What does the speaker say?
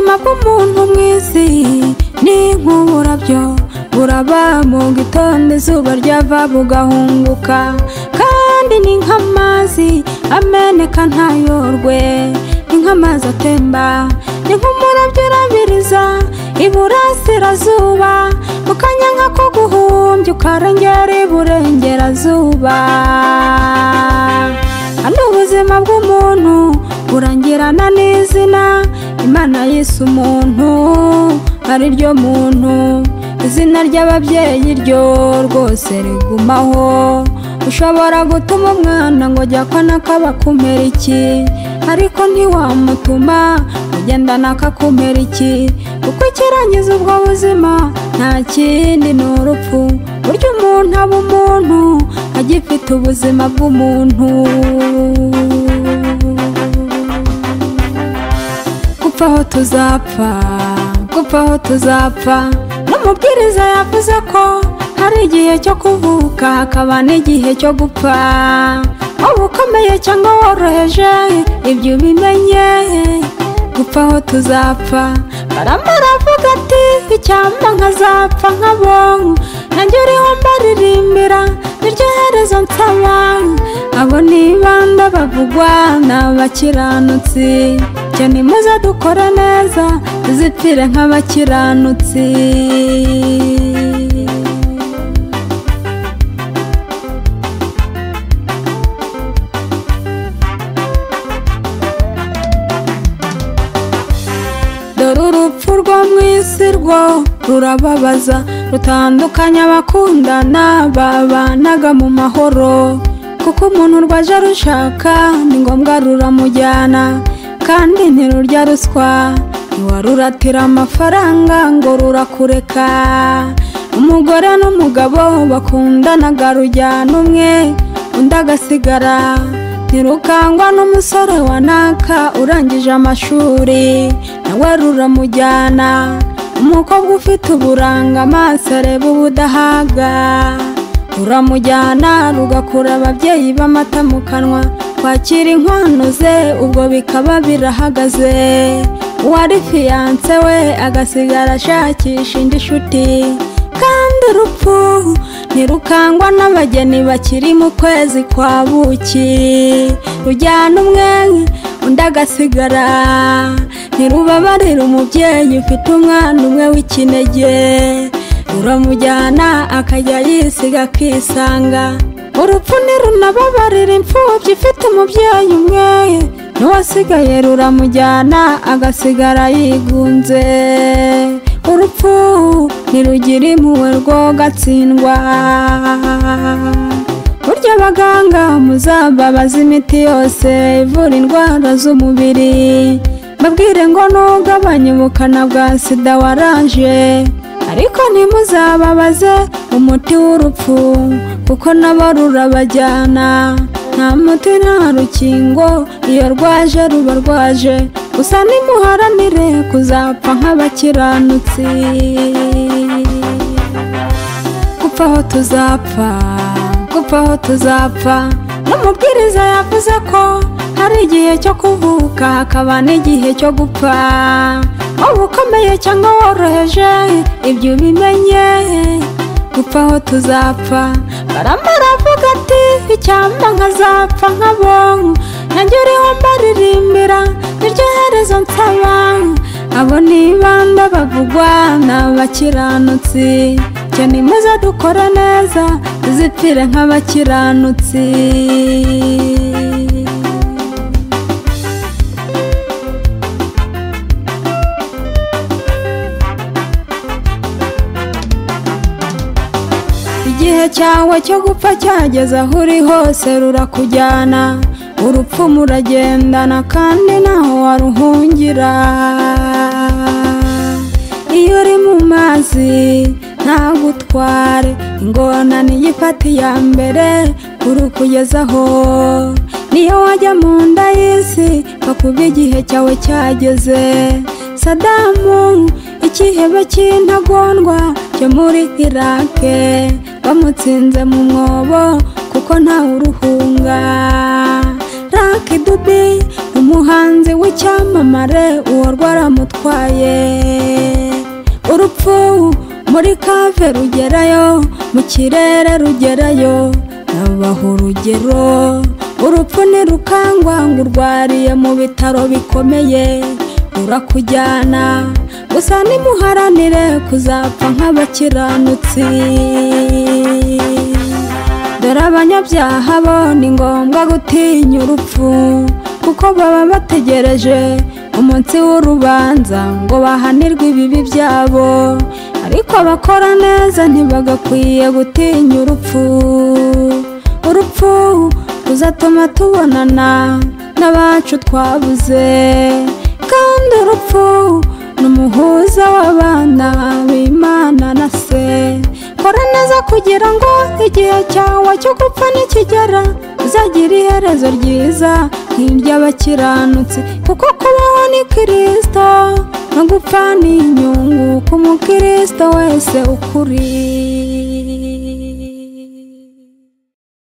ubuzima bw'umuntu mw'isi ni nk'uburabyo buraba mu gitondo izuba ryava bugahunguka, kandi ni nk'amazi ameneka ntayorwe, ni nk'amazi atemba, ni nk'umurabyo urabiriza iburasirazuba mu kanya nk'ako guhumbya ukarengera iburengerazuba. Hano ubuzima bw'umuntu burangirana n'izina Imana yise umuntu ari ryo muntu, izina ry'ababyeyi ryo rwose rigumaho. Ushobora gutuma umwana ngo jya kwana kabakumera iki, ariko ntiwamutuma ugendana akakumera iki, kuko ikirangiza ubwo buzima nta kindi ni urupfu. Burya umuntu aba umuntu agifite ubuzima bw'umuntu. Gupfa aho tuzapfa, gupfa aho tuzapfa, n'umubwiriza yavuze ko hari igihe cyo kuvuka hakaba n'igihe cyo gupfa. Waba ukomeye cyangwa woroheje ibyo ubimenye, gupfa aho tuzapfa. Karama aravuga ati icyampa nkazapfa nkabo, nanjye uriho mbaririmbira niryo herezo nsaba. Abo nibanda bavugwa n'abakiranutsi, cyane muze dukore neza tuzipfire nk'abakiranutsi. Dore urupfu rwo mw'isi rwo rurababaza, rutandukanya abakundana babanaga mu mahoro, kuko umuntu rwaje rushaka ni ngombwa ruramujyana, kandi ntirurya ruswa, ntiwaruratira amafaranga ngo rurakureka. Umugore n'umugabo bakundanaga rujyana umwe undi agasigara, ntirukangwa n'umusore wanaka urangije amashuri nawe ruramujyana. Umukobwa ufite uburanga amaso areba ubudahaga, ruramujyana rugakura ababyeyi b'amata mu kanwa, kwakira inkwano ze ubwo bikaba birahagaze. Uwari fiyanse we agasigara ashakisha indi nshuti, kandi urupfu ntirukangwa n'abageni bakiri mu kwezi kwa buki, rujyana umwe undi agasigara. Ntirubabarira umubyeyi ufite umwana umwe w'ikinege, ruramujyana akajya yisiga akisanga. Urupfu ntirunababarira imfubyi ifite umubyeyi umwe, n'uwasigaye ruramujyana agasigara yigunze. Urupfu ntirugira impuhwe rwo gatsindwa. Burya abaganga muzababaza imiti yose ivura indwara z'umubiri, babwire ngo ntugabanye ubukana bwa sida waraje, ariko ntimuzababaze umuti w'urupfu kuko nabo rurabajyana. Nta muti nta rukingo, iyo rwaje ruba rwaje, gusa nimuharanire kuzapfa nk'abakiranutsi. Gupfa aho tuzapfa, gupfa aho tuzapfa, n'umubwiriza yavuze ko hari igihe cyo kuvuka hakaba n'igihe cyo gupfa. Waba ukomeye cyangwa woroheje ibyo ubimenye, gupfa aho tuzapfa. Karama aravuga ati icyampa nkazapfa nkabo, nanjye uriho mbaririmbira niryo herezo nsaba. Abo nibanda bavugwa n'abakiranutsi, cyane muze dukore neza tuzipfire nk'abakiranutsi. Igihe cyawe cyo gupfa cyageze, aho uri hose rurakujyana. Urupfu muragendana kandi naho waruhungira. Iyo uri mu mazi ntagutware, ingona niyifata iya mbere kurukugezaho. Niyo wajya mu nda y'isi bakuba igihe cyawe cyageze. Sadamu ikihebe cy'intagondwa cyo muri Irake, bamutsinze mu mwobo kuko ntawe uruhunga. Lucky Dube umuhanzi w'icyamamare uwo rwaramutwaye. Urupfu muri kave rugerayo, mu kirere rugerayo, nabaho urugero. Urupfu ntirukangwa ngo urwariye mu bitaro bikomeye rurakujyana, gusa nimuharanire kuzapfa nk'abakiranutsi. Dore abanyabyaha bo ni ngombwa gutinya urupfu, kuko baba bategereje umunsi w'urubanza ngo bahanirwe ibibi byabo. Ariko abakora neza ntibagakwiye gutinya urupfu. Urupfu ruzatuma tubonana n'abacu twabuze, kandi urupfu n'umuhuza w'abana b'Imana na Se. Kora neza kugira ngo igihe cyawe cyo gupfa nikigera uzagira iherezo ryiza nk'iry'abakiranutsi, kuko kubaho ni Kristo no gupfa ni inyungu ku mukristo wese ukuri.